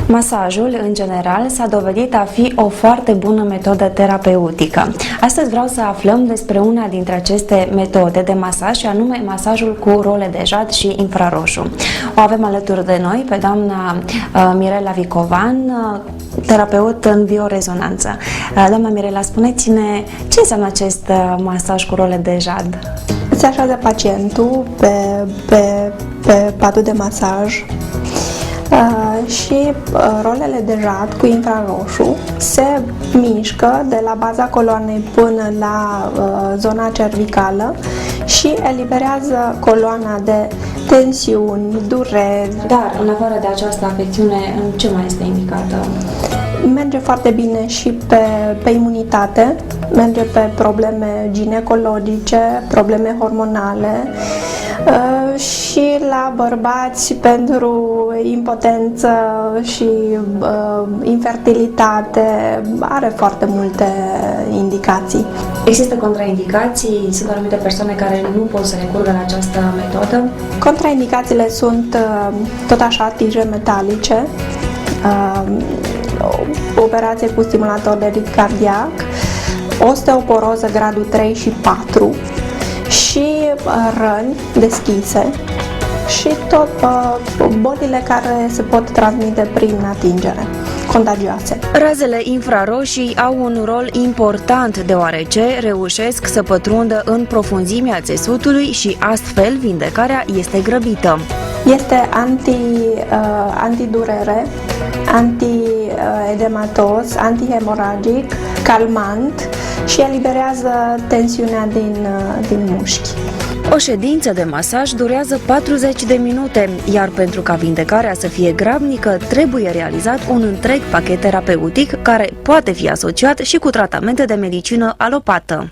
Masajul, în general, s-a dovedit a fi o foarte bună metodă terapeutică. Astăzi vreau să aflăm despre una dintre aceste metode de masaj, și anume masajul cu role de jad și infraroșu. O avem alături de noi pe doamna Mirela Vicovan, terapeut în biorezonanță. Doamna Mirela, spuneți-ne ce înseamnă acest masaj cu role de jad? Se așează pacientul pe patul de masaj și rolele de jad cu infraroșu se mișcă de la baza coloanei până la zona cervicală și eliberează coloana de tensiuni, dureri. Dar, în afară de această afecțiune, în ce mai este indicată? Merge foarte bine și pe imunitate, merge pe probleme ginecologice, probleme hormonale și la bărbați pentru impotență și infertilitate. Are foarte multe indicații. Există contraindicații? Sunt anumite persoane care nu pot să recurgă la această metodă? Contraindicațiile sunt tot așa tije metalice, operație cu stimulator de ritm cardiac, osteoporoză gradul 3 și 4 și răni deschise și tot bolile care se pot transmite prin atingere, contagioase. Razele infraroșii au un rol important, deoarece reușesc să pătrundă în profunzimea țesutului și astfel vindecarea este grăbită. Este antidurere, antiedematos, antihemoragic, calmant și eliberează tensiunea din mușchi. O ședință de masaj durează 40 de minute, iar pentru ca vindecarea să fie grabnică, trebuie realizat un întreg pachet terapeutic care poate fi asociat și cu tratamente de medicină alopată.